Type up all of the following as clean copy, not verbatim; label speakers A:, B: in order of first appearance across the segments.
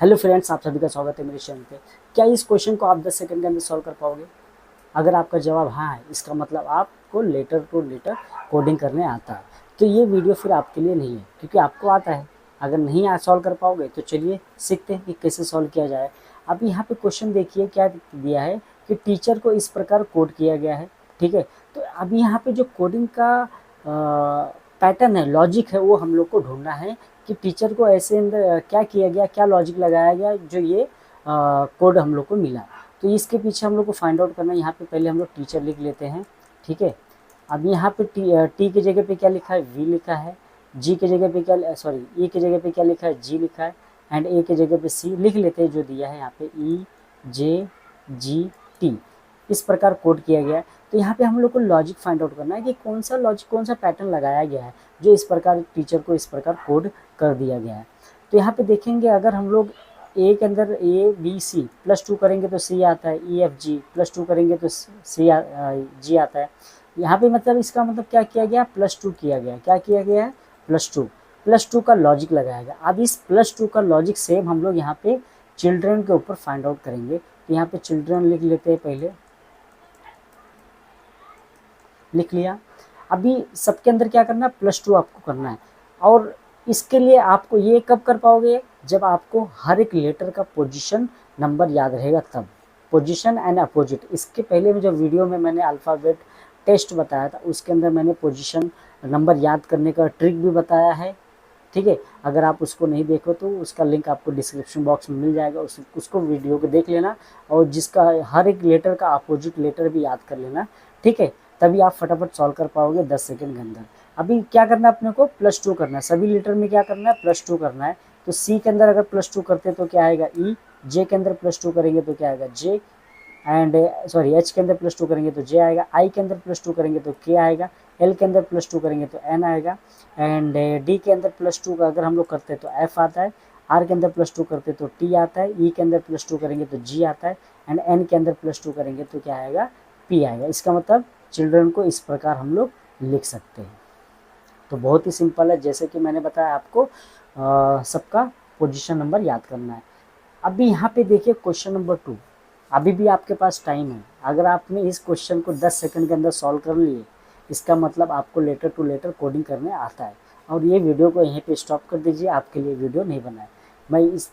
A: Hello friends, आप सभी का स्वागत है मेरे चैनल पे। क्या इस क्वेश्चन को आप 10 सेकंड के अंदर सॉल्व कर पाओगे? अगर आपका जवाब हाँ है, इसका मतलब आपको लेटर टू लेटर कोडिंग करने आता है। तो ये वीडियो फिर आपके लिए नहीं है, क्योंकि आपको आता है। अगर नहीं सॉल्व कर पाओगे तो चलिए सीखते हैं कि कैसे सॉल्व किया जाए। अब यहाँ पे क्वेश्चन देखिए क्या दिया है कि टीचर को इस प्रकार कोड किया गया है। ठीक है, तो अब यहाँ पे जो कोडिंग का पैटर्न है, लॉजिक है, वो हम लोग को ढूंढना है कि टीचर को ऐसे अंदर क्या किया गया, क्या लॉजिक लगाया गया जो ये कोड हम लोग को मिला। तो इसके पीछे हम लोग को फाइंड आउट करना है। यहाँ पे पहले हम लोग टीचर लिख लेते हैं। ठीक है, अब यहाँ पे टी की जगह पे क्या लिखा है, वी लिखा है। जी के जगह पे क्या, सॉरी, ई की जगह पे क्या लिखा है, जी लिखा है। एंड ए की जगह पे सी लिख लेते हैं, जो दिया है यहाँ पे ई जे जी टी। इस प्रकार कोड किया गया है। तो यहाँ पे हम लोग को लॉजिक फाइंड आउट करना है कि कौन सा लॉजिक, कौन सा पैटर्न लगाया गया है जो इस प्रकार टीचर को इस प्रकार कोड कर दिया गया है। तो यहाँ पे देखेंगे, अगर हम लोग ए के अंदर ए बी सी +2 करेंगे तो सी आता है, ई एफ जी +2 करेंगे तो जी आता है। यहाँ पे मतलब इसका मतलब क्या किया गया, +2 किया गया। क्या किया गया है, +2 का लॉजिक लगाया गया। अब इस +2 का लॉजिक सेम हम लोग यहाँ पे चिल्ड्रन के ऊपर फाइंड आउट करेंगे। तो यहाँ पे चिल्ड्रन लिख लेते हैं, पहले लिख लिया। अभी सबके अंदर क्या करना है, +2 आपको करना है। और इसके लिए आपको ये कब कर पाओगे, जब आपको हर एक लेटर का पोजीशन नंबर याद रहेगा तब। पोजीशन एंड अपोजिट, इसके पहले में जो वीडियो में मैंने अल्फ़ाबेट टेस्ट बताया था, उसके अंदर मैंने पोजीशन नंबर याद करने का ट्रिक भी बताया है। ठीक है, अगर आप उसको नहीं देखो तो उसका लिंक आपको डिस्क्रिप्शन बॉक्स में मिल जाएगा, उसको वीडियो को देख लेना। और जिसका हर एक लेटर का अपोजिट लेटर भी याद कर लेना। ठीक है, तभी आप फटाफट सॉल्व कर पाओगे 10 सेकंड के अंदर। अभी क्या करना है अपने को, +2 करना है। सभी लेटर में क्या करना है, +2 करना है। तो सी के अंदर अगर +2 करते तो क्या आएगा, ई। जे के अंदर +2 करेंगे तो क्या आएगा, जे। एंड सॉरी, एच के अंदर +2 करेंगे तो जे आएगा। आई के अंदर +2 करेंगे तो के आएगा। एल के अंदर +2 करेंगे तो एन आएगा। एंड डी के अंदर +2 का अगर हम लोग करते हैं तो एफ आता है। आर के अंदर +2 करते तो टी आता है। ई के अंदर +2 करेंगे तो जी आता है। एंड एन के अंदर +2 करेंगे तो क्या आएगा, पी आएगा। इसका मतलब चिल्ड्रन को इस प्रकार हम लोग लिख सकते हैं। तो बहुत ही सिंपल है, जैसे कि मैंने बताया आपको सबका पोजीशन नंबर याद करना है। अभी यहाँ पे देखिए क्वेश्चन नंबर 2। अभी भी आपके पास टाइम है। अगर आपने इस क्वेश्चन को 10 सेकंड के अंदर सॉल्व कर लिए, इसका मतलब आपको लेटर टू लेटर कोडिंग करने आता है। और ये वीडियो को यहीं पे स्टॉप कर दीजिए, आपके लिए वीडियो नहीं बनाए मैं इस।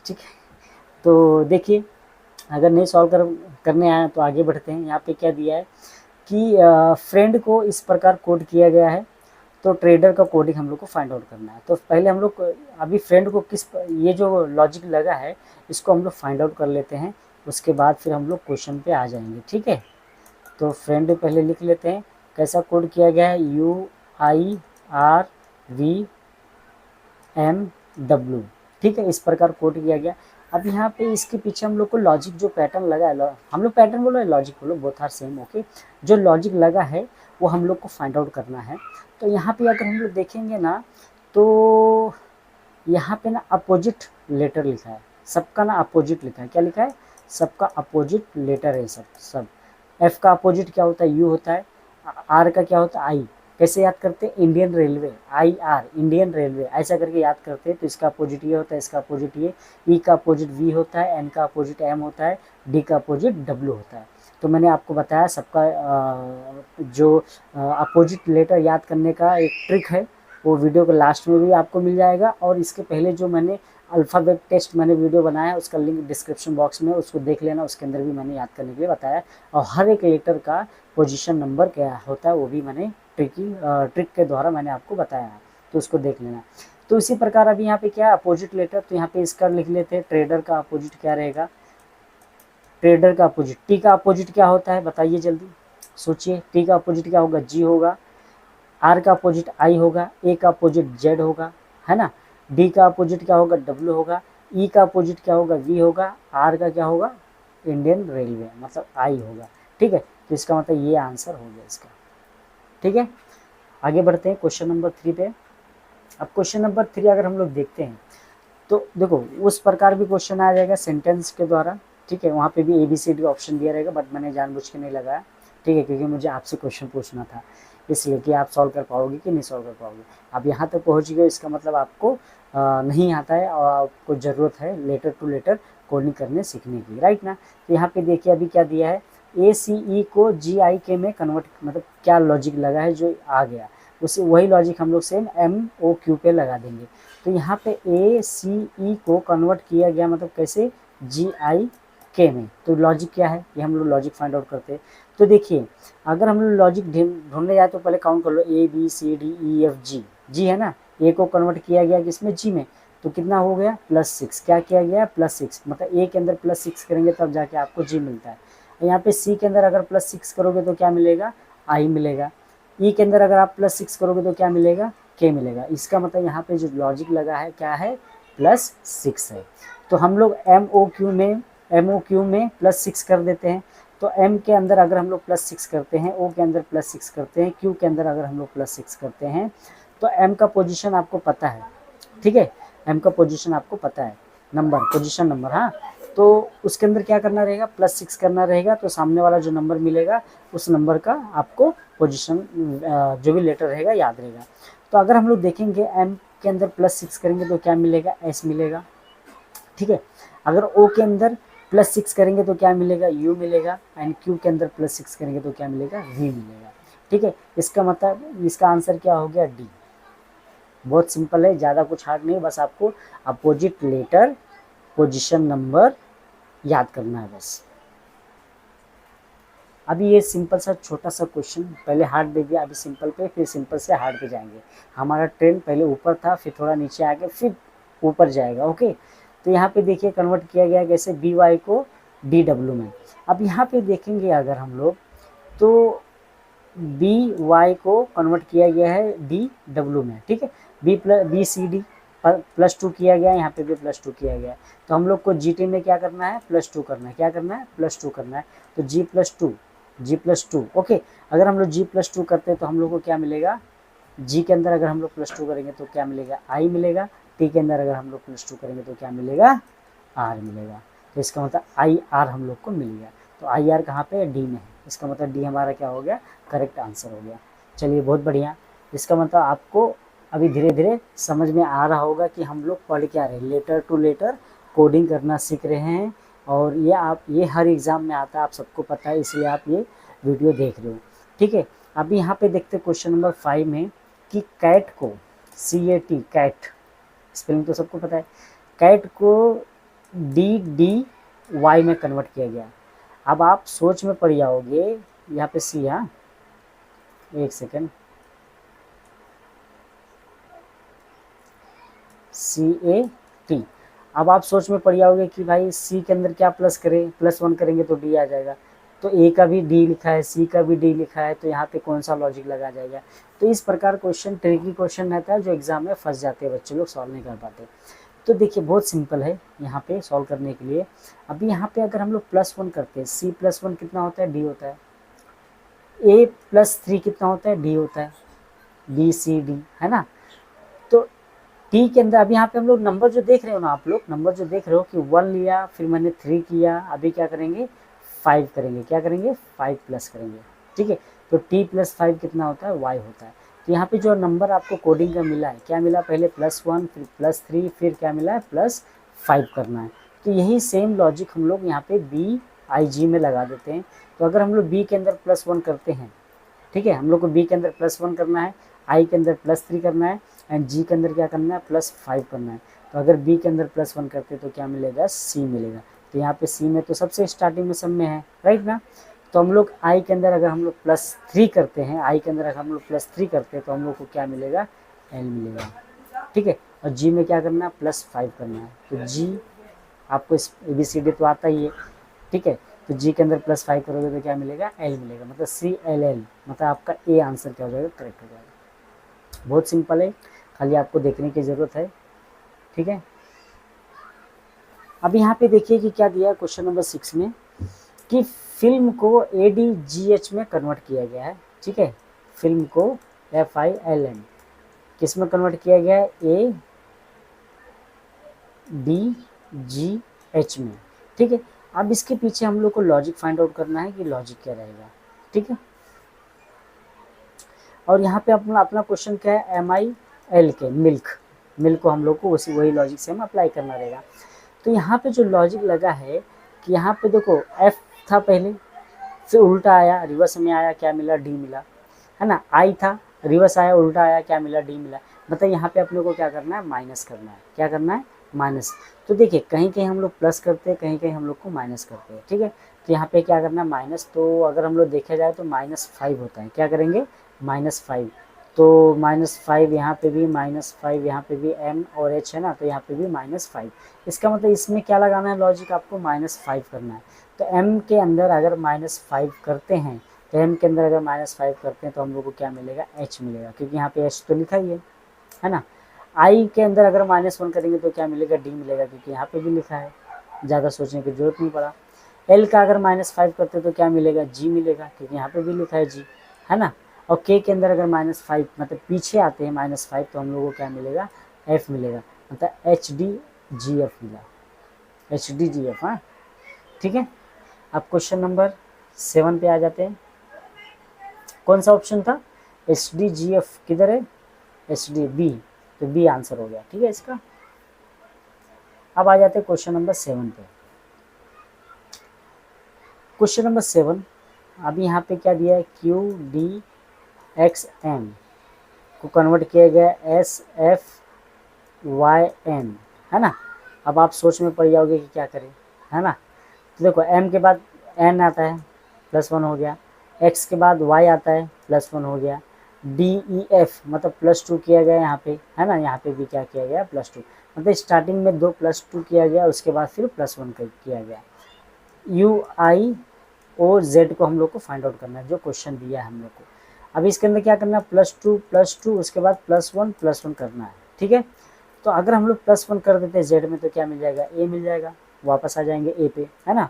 A: ठीक है, तो देखिए, अगर नहीं सॉल्व करने आया तो आगे बढ़ते हैं। यहाँ पे क्या दिया है कि फ्रेंड को इस प्रकार कोड किया गया है। तो ट्रेडर का कोडिंग हम लोग को फाइंड आउट करना है। तो पहले हम लोग अभी फ्रेंड को ये जो लॉजिक लगा है, इसको हम लोग फाइंड आउट कर लेते हैं। उसके बाद फिर हम लोग क्वेश्चन पे आ जाएंगे। ठीक है, तो फ्रेंड पहले लिख लेते हैं। कैसा कोड किया गया है, UIRVMW। ठीक है, इस प्रकार कोड किया गया। अब यहाँ पे इसके पीछे हम लोग को लॉजिक जो पैटर्न लगा है, हम लोग पैटर्न बोलो या लॉजिक बोलो, बोथ आर सेम। ओके, जो लॉजिक लगा है वो हम लोग को फाइंड आउट करना है। तो यहाँ पे अगर हम लोग देखेंगे ना, तो यहाँ पे ना अपोजिट लेटर लिखा है, सबका ना अपोजिट लिखा है। क्या लिखा है, सबका अपोजिट लेटर है। सब एफ का अपोजिट क्या होता है, यू होता है। आर का क्या होता है, आई। कैसे याद करते हैं, Indian railway, IR Indian railway, ऐसा करके याद करते हैं। तो इसका अपोजिट ये होता है, इसका अपोजिट ये। ई का अपोजिट वी होता है, एन का अपोजिट एम होता है, डी का अपोजिट डब्ल्यू होता है। तो मैंने आपको बताया सबका जो अपोजिट लेटर याद करने का एक ट्रिक है, वो वीडियो के लास्ट में भी आपको मिल जाएगा। और इसके पहले जो मैंने अल्फ़ाबेट टेस्ट मैंने वीडियो बनाया है, उसका लिंक डिस्क्रिप्शन बॉक्स में, उसको देख लेना। उसके अंदर भी मैंने याद करने के लिए बताया। और हर एक लेटर का पोजीशन नंबर क्या होता है वो भी मैंने ट्रिक के द्वारा मैंने आपको बताया है, तो उसको देख लेना। तो इसी प्रकार अभी यहाँ पे क्या है, अपोजिट लेटर। तो यहाँ पे इसका लिख लेते हैं, ट्रेडर का अपोजिट क्या रहेगा, ट्रेडर का अपोजिट। टी का अपोजिट क्या होता है, बताइए जल्दी सोचिए। टी का अपोजिट क्या होगा, जी होगा। आर का अपोजिट आई होगा। ए का अपोजिट जेड होगा, है ना। डी का अपोजिट क्या होगा, डब्ल्यू होगा। ई का अपोजिट क्या होगा, वी होगा। आर का क्या होगा, इंडियन रेलवे, मतलब आई होगा। ठीक है, तो इसका मतलब ये आंसर हो गया इसका। ठीक है, आगे बढ़ते हैं क्वेश्चन नंबर 3 पे। अब क्वेश्चन नंबर 3 अगर हम लोग देखते हैं तो देखो, उस प्रकार भी क्वेश्चन आ जाएगा सेंटेंस के द्वारा। ठीक है, वहाँ पे भी ABCD ऑप्शन दिया रहेगा, बट मैंने जानबूझ के नहीं लगाया। ठीक है, क्योंकि मुझे आपसे क्वेश्चन पूछना था। इसलिए कि आप सॉल्व कर पाओगे कि नहीं सॉल्व कर पाओगे। आप यहाँ तक पहुँच गए, इसका मतलब आपको नहीं आता है और आपको ज़रूरत है लेटर टू लेटर कोडिंग करने सीखने की, राइट ना। तो यहाँ पे देखिए अभी क्या दिया है, ACE को GIK में कन्वर्ट, मतलब क्या लॉजिक लगा है जो आ गया, उसी वही लॉजिक हम लोग सेम MOQ पे लगा देंगे। तो यहाँ पे ACE को कन्वर्ट किया गया, मतलब कैसे, GIK में। तो लॉजिक क्या है, ये हम लोग लॉजिक फाइंड आउट करते हैं। तो देखिए अगर हम लोग लॉजिक ढूंढने जाए तो पहले काउंट कर लो, ABCDEFG, जी है ना, ए को कन्वर्ट किया गया किसमें, जी में, तो कितना हो गया +6, क्या किया गया +6, मतलब ए के अंदर +6 करेंगे तब जाके आपको जी मिलता है। यहाँ पे सी के अंदर अगर +6 करोगे तो क्या मिलेगा, आई मिलेगा। ई के अंदर अगर आप +6 करोगे तो क्या मिलेगा, के मिलेगा। इसका मतलब यहाँ पे जो लॉजिक लगा है क्या है, +6 है। तो हम लोग MOQ में +6 कर देते हैं। तो एम के अंदर अगर हम लोग +6 करते हैं, ओ के अंदर +6 करते हैं, क्यू के अंदर अगर हम लोग +6 करते हैं, तो एम का पोजीशन आपको पता है, ठीक है, एम का पोजीशन आपको पता है, नंबर, पोजीशन नंबर, हाँ। तो उसके अंदर क्या करना रहेगा, +6 करना रहेगा। तो सामने वाला जो नंबर मिलेगा उस नंबर का आपको पोजीशन जो भी लेटर रहेगा याद रहेगा। तो अगर हम लोग देखेंगे एम के अंदर +6 करेंगे तो क्या मिलेगा, एस मिलेगा, ठीक है। अगर ओ के अंदर +6 करेंगे तो क्या मिलेगा, यू मिलेगा। एंड क्यू के अंदर +6 करेंगे तो क्या मिलेगा, वी मिलेगा, ठीक है। इसका मतलब इसका आंसर क्या हो गया, डी। बहुत सिंपल है, ज़्यादा कुछ हार्ड नहीं, बस आपको अपोजिट लेटर पोजीशन नंबर याद करना है बस। अभी ये सिंपल सा छोटा सा क्वेश्चन, पहले हार्ड दे दिया, अभी सिंपल पे, फिर सिंपल से हार्ड पे जाएंगे। हमारा ट्रेंड पहले ऊपर था, फिर थोड़ा नीचे आ गया, फिर ऊपर जाएगा, ओके। तो यहाँ पे देखिए कन्वर्ट किया गया कैसे, BY को DW में। अब यहाँ पे देखेंगे अगर हम लोग तो BY को कन्वर्ट किया गया है DW में, ठीक है। BCD +2 किया गया, यहाँ पे भी +2 किया गया है। तो हम लोग को GT में क्या करना है, +2 करना है, क्या करना है, +2 करना है। तो G+2, ओके। अगर हम लोग G+2 करते हैं तो हम लोग को क्या मिलेगा, जी के अंदर अगर हम लोग +2 करेंगे तो क्या मिलेगा, आई मिलेगा। टी के अंदर अगर हम लोग +2 करेंगे तो क्या मिलेगा, आर मिलेगा। तो इसका मतलब IR हम लोग को मिल गया। तो IR कहाँ पे है, डी में है। इसका मतलब डी हमारा क्या हो गया, करेक्ट आंसर हो गया। चलिए बहुत बढ़िया। इसका मतलब आपको अभी धीरे धीरे समझ में आ रहा होगा कि हम लोग पढ़ क्या रहे हैं, लेटर टू लेटर कोडिंग करना सीख रहे हैं। और ये हर एग्ज़ाम में आता है, आप सबको पता है, इसलिए आप ये वीडियो देख रहे हो, ठीक है। अभी यहाँ पे देखते हैं क्वेश्चन नंबर 5 में कि कैट को, CAT, कैट स्पेलिंग तो सबको पता है, कैट को DDY में कन्वर्ट किया गया। अब आप सोच में पड़ जाओगे, यहाँ पे सी, हाँ एक सेकेंड, CAT। अब आप सोच में पड़ जाओगे कि भाई सी के अंदर क्या प्लस करें, +1 करेंगे तो डी आ जाएगा। तो ए का भी डी लिखा है, सी का भी डी लिखा है, तो यहाँ पे कौन सा लॉजिक लगा जाएगा। तो इस प्रकार क्वेश्चन ट्रिकी क्वेश्चन रहता है जो एग्जाम में फंस जाते हैं बच्चे लोग, सॉल्व नहीं कर पाते। तो देखिए बहुत सिंपल है यहाँ पे सॉल्व करने के लिए। अभी यहाँ पे अगर हम लोग +1 करते हैं, C+1 कितना होता है, डी होता है। A+3 कितना होता है, डी होता है, BCD, है ना। तो टी के अंदर अभी यहाँ पे हम लोग नंबर जो देख रहे हो ना, आप लोग नंबर जो देख रहे हो कि 1 लिया, फिर मैंने 3 किया, अभी क्या करेंगे 5 करेंगे, क्या करेंगे 5 प्लस करेंगे, ठीक है। तो T+5 कितना होता है, Y होता है। तो यहाँ पे जो नंबर आपको कोडिंग का मिला है, क्या मिला, पहले +1, फिर +3, फिर क्या मिला है +5 करना है। तो यही सेम लॉजिक हम लोग यहाँ पे BIG में लगा देते हैं। तो अगर हम लोग B के अंदर +1 करते हैं, ठीक है, हम लोग को B के अंदर +1 करना है, I के अंदर +3 करना है, एंड G के अंदर क्या करना है, +5 करना है। तो अगर B के अंदर +1 करते तो क्या मिलेगा, C मिलेगा। तो यहाँ पे C में तो सबसे स्टार्टिंग में सब में है, राइट ना। तो हम लोग I के अंदर अगर हम लोग +3 करते हैं, I के अंदर अगर हम लोग +3 करते हैं तो हम लोग को क्या मिलेगा, L मिलेगा, ठीक है। और G में क्या करना है, +5 करना है। तो G आपको ABCD तो आता ही है, ठीक है। तो G के अंदर +5 करोगे तो क्या मिलेगा, L मिलेगा, मतलब CLL, मतलब आपका A आंसर क्या हो जाएगा, करेक्ट हो जाएगा। बहुत सिंपल है, खाली आपको देखने की ज़रूरत है, ठीक है। अब यहाँ पे देखिए कि क्या दिया है क्वेश्चन नंबर 6 में कि फिल्म को ADGH में कन्वर्ट किया गया है, ठीक है। फिल्म को FILM किस में कन्वर्ट किया गया है, ADGH में, ठीक है। अब इसके पीछे हम लोग को लॉजिक फाइंड आउट करना है कि लॉजिक क्या रहेगा, ठीक है। और यहाँ पे अपना अपना क्वेश्चन क्या है, MIL के मिल्क, मिल्क को हम लोग को उसी वही लॉजिक से हम अप्लाई करना रहेगा। तो यहाँ पे जो लॉजिक लगा है कि यहाँ पे देखो F था पहले, फिर उल्टा आया, रिवर्स में आया, क्या मिला, D मिला, है ना। I था, रिवर्स आया, उल्टा आया, क्या मिला, D मिला। मतलब यहाँ पे अपने को क्या करना है, माइनस करना है। क्या करना है, माइनस। तो देखिए कहीं कहीं हम लोग प्लस करते हैं, कहीं कहीं हम लोग को माइनस करते हैं, ठीक है। तो यहाँ पे क्या करना है, माइनस। तो अगर हम लोग देखा जाए तो -5 होता है। क्या करेंगे, -5। तो -5 यहाँ पे भी, -5 यहाँ पे भी, M और H है ना, तो यहाँ पे भी -5। इसका मतलब इसमें क्या लगाना है लॉजिक, आपको -5 करना है। तो M के अंदर अगर -5 करते हैं, तो M के अंदर अगर -5 करते हैं तो हम लोग को क्या मिलेगा, H मिलेगा, क्योंकि यहाँ पे H तो लिखा ही है ना। I के अंदर अगर -1 करेंगे तो क्या मिलेगा, D मिलेगा, क्योंकि यहाँ पे भी लिखा है, ज़्यादा सोचने की जरूरत नहीं पड़ा। L का अगर -5 करते तो क्या मिलेगा, G मिलेगा, क्योंकि यहाँ पे भी लिखा है G, है ना। और K के अंदर अगर -5 मतलब पीछे आते हैं -5, तो हम लोगों को क्या मिलेगा, F मिलेगा, मतलब HDGF मिला, HDGF। हाँ ठीक है। अब क्वेश्चन नंबर 7 पे आ जाते हैं। कौन सा ऑप्शन था, HDGF किधर है, HDB, तो बी आंसर हो गया, ठीक है इसका। अब आ जाते हैं क्वेश्चन नंबर 7 पे। क्वेश्चन नंबर 7 अभी यहाँ पे क्या दिया है, QDXM को कन्वर्ट किया गया SFYN, है ना। अब आप सोच में पड़ जाओगे कि क्या करें, है ना। तो देखो M के बाद N आता है, +1 हो गया, X के बाद Y आता है, +1 हो गया, DEF मतलब +2 किया गया यहाँ पे, है ना। यहाँ पे भी क्या किया गया, +2, मतलब स्टार्टिंग में 2 +2 किया गया, उसके बाद फिर +1 किया गया। UIOZ को हम लोग को फाइंड आउट करना है, जो क्वेश्चन दिया है हम लोग को। अब इसके अंदर क्या करना है, +2 उसके बाद +1 करना है, ठीक है। तो अगर हम लोग +1 कर देते हैं Z में तो क्या मिल जाएगा, A मिल जाएगा, वापस आ जाएंगे A पे, है ना।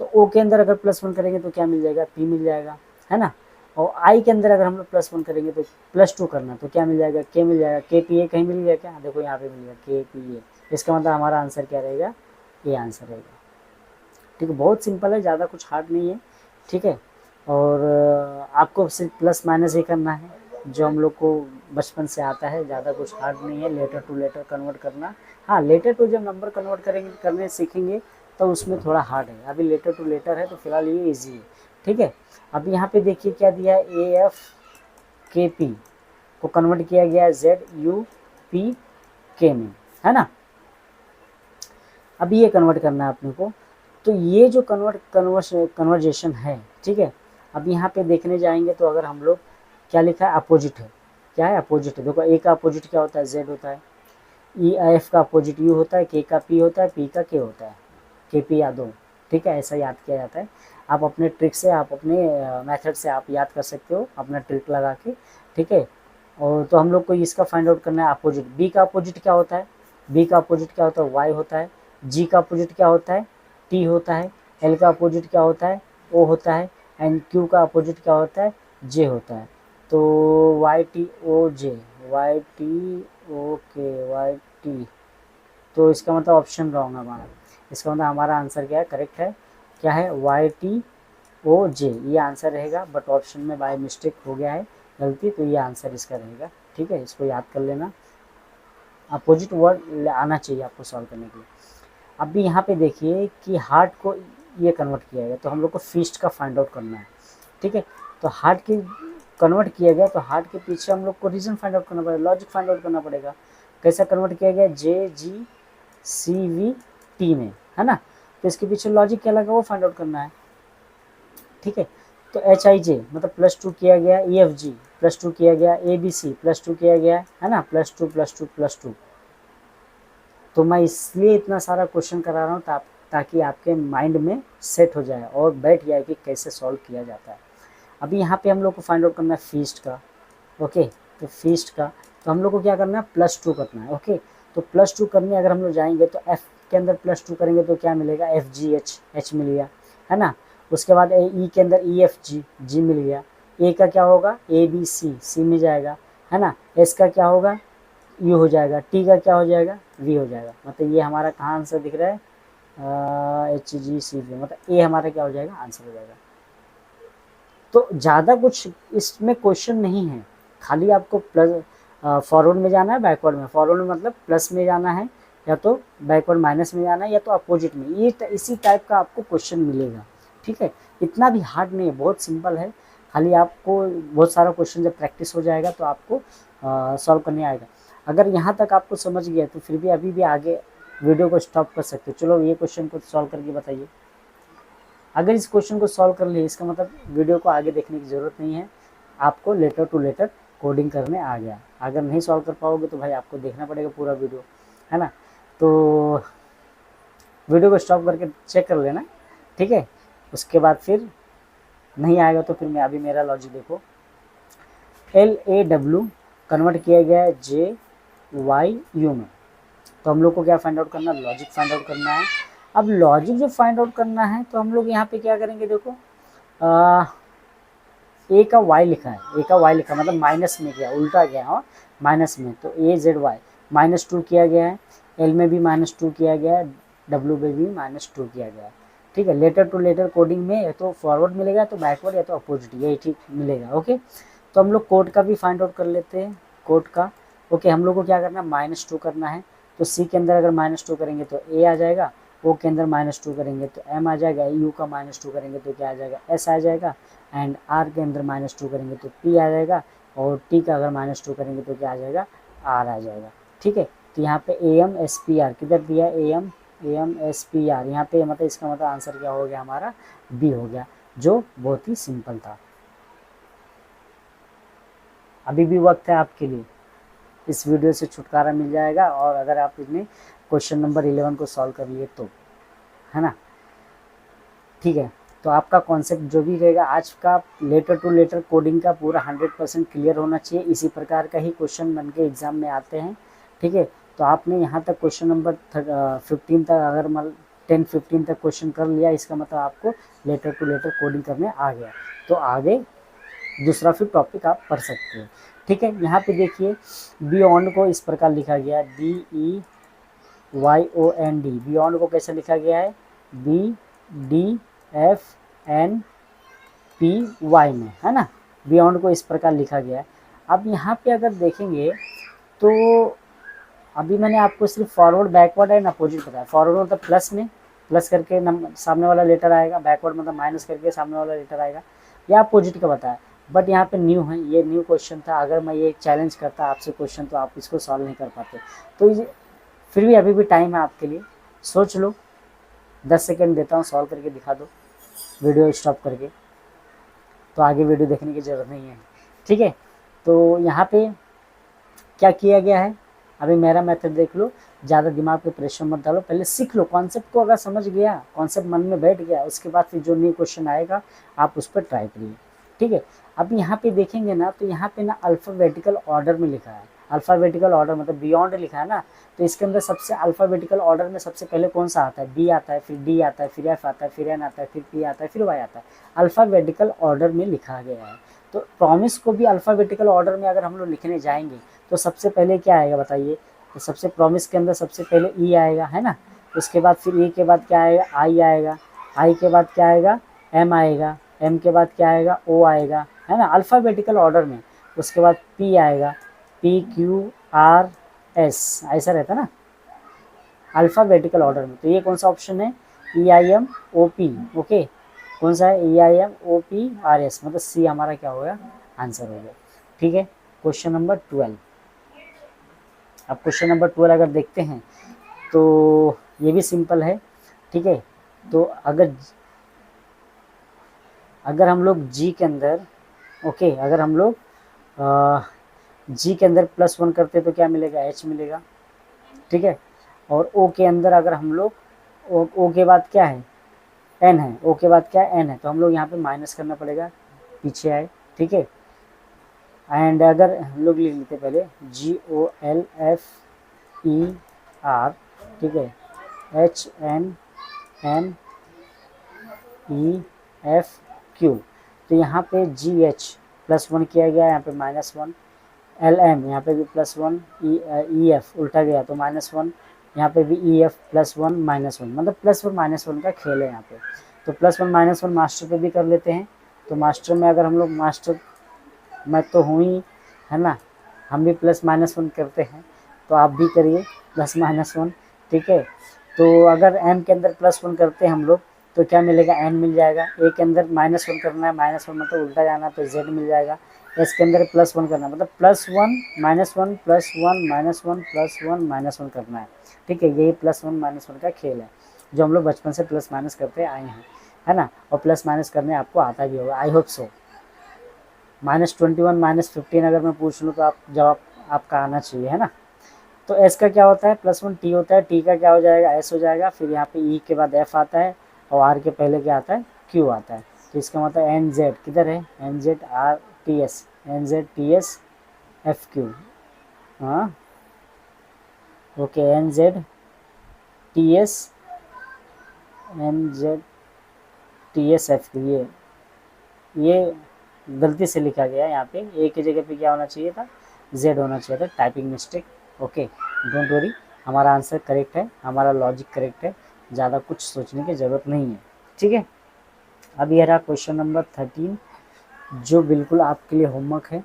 A: तो O के अंदर अगर +1 करेंगे तो क्या मिल जाएगा, P मिल जाएगा, है ना। और I के अंदर अगर हम लोग +1 करेंगे तो +2 करना, तो क्या मिल जाएगा, K मिल जाएगा। KPA कहीं मिल गया क्या, देखो यहाँ पे मिल गया KPA। इसका मतलब हमारा आंसर क्या रहेगा, A आंसर रहेगा, ठीक है। बहुत सिंपल है, ज़्यादा कुछ हार्ड नहीं है, ठीक है। और आपको सिर्फ प्लस माइनस ही करना है, जो हम लोग को बचपन से आता है, ज़्यादा कुछ हार्ड नहीं है। लेटर टू लेटर कन्वर्ट करना, हाँ लेटर टू जब नंबर कन्वर्ट करेंगे करने सीखेंगे तो उसमें थोड़ा हार्ड है। अभी लेटर टू लेटर है तो फिलहाल ये इजी है, ठीक है। अब यहाँ पे देखिए क्या दिया है, AFKP को कन्वर्ट किया गया है ZUPK में, है ना। अभी ये कन्वर्ट करना है अपने को। तो ये जो कन्वर्जेशन है, ठीक है। अब यहाँ पे देखने जाएंगे तो अगर हम लोग क्या लिखा है, अपोजिट है, क्या है, अपोजिट है। देखो A का अपोजिट क्या होता है, Z होता है। EF का अपोजिट U होता है, K का P होता है, P का K होता है, KP याद हो, ठीक है। ऐसा याद किया जाता है। आप अपने ट्रिक से, आप अपने मेथड से आप याद कर सकते हो, अपना ट्रिक लगा के, ठीक है। और तो हम लोग को इसका फाइंड आउट करना है अपोजिट। B का अपोजिट क्या होता है, B का अपोजिट क्या होता है, Y होता है। G का अपोजिट क्या होता है, T होता है। L का अपोजिट क्या होता है, O होता है। एंड Q का अपोजिट क्या होता है, J होता है। तो YTOJ, YTOK, तो इसका मतलब ऑप्शन रॉन्ग है हमारा। इसका मतलब हमारा आंसर क्या है, करेक्ट है, क्या है, YTOJ ये आंसर रहेगा। बट ऑप्शन में बाय मिस्टेक हो गया है, गलती, तो ये आंसर इसका रहेगा, ठीक है। इसको याद कर लेना, अपोजिट वर्ड आना चाहिए आपको सॉल्व करने के लिए। अब भी यहाँ पे देखिए कि हार्ट को ये कन्वर्ट किया गया, तो हम लोग को फीस्ट का फाइंड आउट करना है, ठीक है। तो हार्ट की कन्वर्ट किया गया, तो हार्ट के पीछे हम लोग को रीजन फाइंड आउट करना पड़ेगा, लॉजिक फाइंड आउट करना पड़ेगा। कैसा कन्वर्ट किया गया, JGCVT में, है ना। तो इसके पीछे लॉजिक क्या लगा वो फाइंड आउट करना है, ठीक है। तो HIJ मतलब +2 किया गया, EFG +2 किया गया, ABC +2 किया गया, है ना, +2 तो मैं इसलिए इतना सारा क्वेश्चन करा रहा हूँ ताकि आपके माइंड में सेट हो जाए और बैठ जाए कि कैसे सॉल्व किया जाता है। अभी यहाँ पे हम लोग को फाइंड आउट करना है फीस्ट का, ओके। तो फीस्ट का तो हम लोग को क्या करना है, +2 करना है, ओके। तो +2 करने अगर हम लोग जाएंगे तो F के अंदर +2 करेंगे तो क्या मिलेगा, FGH, H मिल गया, है ना। उसके बाद E के अंदर EFG, G मिल गया। A का क्या होगा, ABC, C मिल जाएगा, है ना। S का क्या होगा, U हो जाएगा। T का क्या हो जाएगा, V हो जाएगा। मतलब ये हमारा कहाँ आंसर दिख रहा है, HGCV, मतलब A हमारा क्या हो जाएगा, आंसर हो जाएगा। तो ज़्यादा कुछ इसमें क्वेश्चन नहीं है, खाली आपको प्लस फॉरवर्ड में जाना है, बैकवर्ड में। फॉरवर्ड में मतलब प्लस में जाना है, या तो बैकवर्ड माइनस में जाना है, या तो अपोजिट में। ये इसी टाइप का आपको क्वेश्चन मिलेगा, ठीक है। इतना भी हार्ड नहीं है, बहुत सिंपल है। खाली आपको बहुत सारा क्वेश्चन जब प्रैक्टिस हो जाएगा तो आपको सॉल्व करने आएगा। अगर यहाँ तक आपको समझ गया तो फिर भी अभी भी आगे वीडियो को स्टॉप कर सकते हो। चलो ये क्वेश्चन को सॉल्व करके बताइए। अगर इस क्वेश्चन को सॉल्व कर लिए इसका मतलब वीडियो को आगे देखने की ज़रूरत नहीं है, आपको लेटर टू लेटर कोडिंग करने आ गया। अगर नहीं सॉल्व कर पाओगे तो भाई आपको देखना पड़ेगा पूरा वीडियो, है ना। तो वीडियो को स्टॉप करके चेक कर लेना, ठीक है। उसके बाद फिर नहीं आएगा तो फिर मैं अभी मेरा लॉजिक देखो, LAW कन्वर्ट किया गया है JYU में। तो हम लोग को क्या फाइंड आउट करना है, लॉजिक फाइंड आउट करना है। अब लॉजिक जो फाइंड आउट करना है तो हम लोग यहाँ पे क्या करेंगे, देखो ए का वाई लिखा है, ए का वाई लिखा मतलब माइनस में गया, उल्टा गया और माइनस में, तो AZY -2 किया गया है, L में भी -2 किया गया है, W में भी -2 किया गया है, ठीक है। लेटर टू लेटर कोडिंग में या तो फॉरवर्ड मिलेगा, तो बैकवर्ड, या तो अपोजिट, यही ठीक मिलेगा, ओके। तो हम लोग कोड का भी फाइंड आउट कर लेते हैं, कोड का। ओके, हम लोग को क्या करना है, -2 करना है। तो C के अंदर अगर -2 करेंगे तो A आ जाएगा, O के अंदर -2 करेंगे तो M आ जाएगा, U का -2 करेंगे तो क्या आ जाएगा, S आ जाएगा, एंड R के अंदर -2 करेंगे तो P आ जाएगा, और T का अगर -2 करेंगे तो क्या आ जाएगा, R आ जाएगा, ठीक है। तो यहाँ पे AMSPR किधर दिया है, AMSPR यहाँ पे, मतलब इसका मतलब आंसर क्या हो गया हमारा, B हो गया, जो बहुत ही सिंपल था। अभी भी वक्त है आपके लिए, इस वीडियो से छुटकारा मिल जाएगा। और अगर आप इसमें क्वेश्चन नंबर 11 को सॉल्व कर लिए तो, है ना, ठीक है। तो आपका कॉन्सेप्ट जो भी रहेगा आज का लेटर टू लेटर कोडिंग का पूरा 100% क्लियर होना चाहिए। इसी प्रकार का ही क्वेश्चन बन के एग्जाम में आते हैं, ठीक है। तो आपने यहाँ तक क्वेश्चन नंबर 15 तक, अगर मतलब 10-15 तक क्वेश्चन कर लिया, इसका मतलब आपको लेटर टू लेटर कोडिंग करने आ गया। तो आगे दूसरा फिर टॉपिक आप पढ़ सकते हैं, ठीक है। यहाँ पे देखिए बियॉन्ड को इस प्रकार लिखा गया है, BEYOND। बियॉन्ड को कैसे लिखा गया है, BDFNPY में, है ना। बियॉन्ड को इस प्रकार लिखा गया है। अब यहाँ पे अगर देखेंगे तो अभी मैंने आपको सिर्फ फॉरवर्ड, बैकवर्ड एंड अपोजिट बताया। फॉरवर्ड मतलब प्लस में, प्लस करके सामने वाला लेटर आएगा, बैकवर्ड मतलब माइनस करके सामने वाला लेटर आएगा, या अपोजिट का बताया। बट यहाँ पे न्यू है, ये न्यू क्वेश्चन था। अगर मैं ये चैलेंज करता आपसे क्वेश्चन तो आप इसको सॉल्व नहीं कर पाते। तो फिर भी अभी भी टाइम है आपके लिए, सोच लो। 10 सेकेंड देता हूँ, सॉल्व करके दिखा दो वीडियो स्टॉप करके, तो आगे वीडियो देखने की ज़रूरत नहीं है, ठीक है। तो यहाँ पे क्या किया गया है, अभी मेरा मेथड देख लो, ज़्यादा दिमाग पे प्रेशर मत डालो, पहले सीख लो कॉन्सेप्ट को। अगर समझ गया, कॉन्सेप्ट मन में बैठ गया, उसके बाद फिर जो न्यू क्वेश्चन आएगा आप उस पर ट्राई करिए, ठीक है। अब यहाँ पे देखेंगे ना, तो यहाँ पे ना अल्फ़ाबेटिकल ऑर्डर में लिखा है। अल्फ़ाबेटिकल ऑर्डर मतलब बियॉन्ड लिखा है ना, तो इसके अंदर सबसे अल्फ़ाबेटिकल ऑर्डर में सबसे पहले कौन सा आता है, B आता है, फिर D आता है, फिर F आता है, फिर N आता है, फिर P आता है, फिर Y आता है। अल्फ़ाबेटिकल ऑर्डर में लिखा गया है। तो प्रॉमिस को भी अल्फ़ाबेटिकल ऑर्डर में अगर हम लोग लिखने जाएंगे तो सबसे पहले क्या आएगा बताइए, तो सबसे प्रॉमिस के अंदर सबसे पहले E आएगा, है ना। उसके बाद फिर E के बाद क्या आएगा, I आएगा, I के बाद क्या आएगा, M आएगा, M के बाद क्या आएगा, O आएगा, है ना, अल्फ़ाबेटिकल ऑर्डर में। उसके बाद P आएगा, PQRS, ऐसा रहता है ना अल्फ़ाबेटिकल ऑर्डर में। तो ये कौन सा ऑप्शन है, EIMOP, ओके। कौन सा है, EIMOPRS, मतलब C हमारा क्या होगा, आंसर हो गया, ठीक है। Question number 12। अब क्वेश्चन नंबर 12 अगर देखते हैं तो ये भी सिंपल है, ठीक है। तो अगर हम लोग G के अंदर, ओके, अगर हम लोग G के अंदर +1 करते तो क्या मिलेगा, H मिलेगा, ठीक है। और O के अंदर अगर हम लोग O के बाद क्या है, N है, O के बाद क्या है, N है, तो हम लोग यहाँ पे माइनस करना पड़ेगा, पीछे आए, ठीक है। एंड अगर हम लोग लिख लेते पहले GOLFER, ठीक है, HNNEFQ, तो यहाँ पे GH +1 किया गया, यहाँ पे -1, LM यहाँ पे भी +1, EF उल्टा गया तो -1, यहाँ पे भी EF +1 -1, मतलब +1 -1 का खेल है यहाँ पे। तो +1 -1 मास्टर पे भी कर लेते हैं। तो मास्टर में अगर हम लोग, मास्टर मैं तो हूँ ही, है ना। हम भी +-1 करते हैं, तो आप भी करिए +-1, ठीक है। तो अगर n के अंदर +1 करते हैं हम लोग तो क्या मिलेगा, n मिल जाएगा। a के अंदर -1 करना है, -1 मतलब उल्टा जाना, तो z मिल जाएगा। s के अंदर +1 करना है, मतलब +1 -1 +1 -1 +1 -1 करना है, ठीक है। यही +1 -1 का खेल है जो हम लोग बचपन से प्लस माइनस करते आए हैं, है ना। और प्लस माइनस करने आपको आता भी होगा, आई होप सो। -21 -15 अगर मैं पूछ लूँ तो आप जवाब आपका आना चाहिए, है ना। तो s का क्या होता है, +1 t होता है, t का क्या हो जाएगा, s हो जाएगा। फिर यहाँ पे e के बाद f आता है और r के पहले क्या आता है, q आता है। तो इसका मतलब nz किधर है, nz r t s, nz t s f q, हाँ okay, nz t s nz t s f q, ये गलती से लिखा गया है यहाँ पे, ए की जगह पे क्या होना चाहिए था, जेड होना चाहिए था, typing mistake. Okay, don't worry, हमारा आंसर करेक्ट है, हमारा लॉजिक करेक्ट है, ज़्यादा कुछ सोचने की ज़रूरत नहीं है, ठीक है। अब ये रहा क्वेश्चन नंबर 13 जो बिल्कुल आपके लिए होमवर्क है।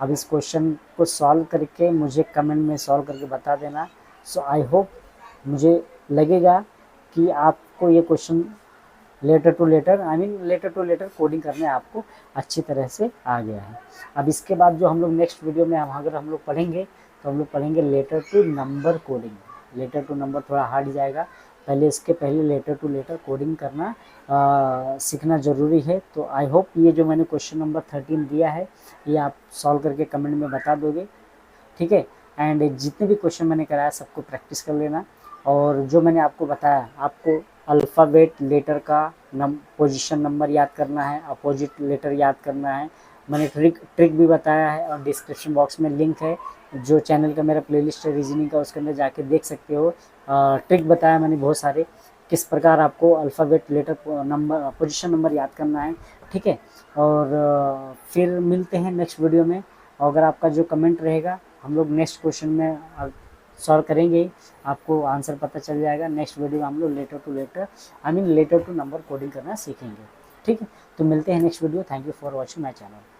A: अब इस क्वेश्चन को सॉल्व करके मुझे कमेंट में सॉल्व करके बता देना। सो आई होप, मुझे लगेगा कि आपको ये question letter to letter coding करने आपको अच्छी तरह से आ गया है। अब इसके बाद जो हम लोग नेक्स्ट वीडियो में अगर हम लोग पढ़ेंगे तो हम लोग पढ़ेंगे letter to number coding. Letter to number थोड़ा हार्ड जाएगा, इसके पहले लेटर टू लेटर कोडिंग करना सीखना ज़रूरी है। तो आई होप ये जो मैंने क्वेश्चन नंबर 13 दिया है ये आप सॉल्व करके कमेंट में बता दोगे, ठीक है। एंड जितने भी क्वेश्चन मैंने कराया सबको प्रैक्टिस कर लेना। और जो मैंने आपको बताया, आपको अल्फ़ाबेट लेटर का पोजीशन नंबर याद करना है, अपोजिट लेटर याद करना है। मैंने ट्रिक भी बताया है और डिस्क्रिप्शन बॉक्स में लिंक है, जो चैनल का मेरा प्लेलिस्ट है रीजनिंग का, उसके अंदर जाके देख सकते हो। ट्रिक बताया मैंने बहुत सारे, किस प्रकार आपको alphabet letter number position number याद करना है, ठीक है। और फिर मिलते हैं नेक्स्ट वीडियो में। अगर आपका जो कमेंट रहेगा हम लोग नेक्स्ट क्वेश्चन में सॉल्व करेंगे, आपको आंसर पता चल जाएगा। नेक्स्ट वीडियो में हम लोग लेटर टू नंबर कोडिंग करना सीखेंगे, ठीक है। तो मिलते हैं next video. Thank you for watching my channel.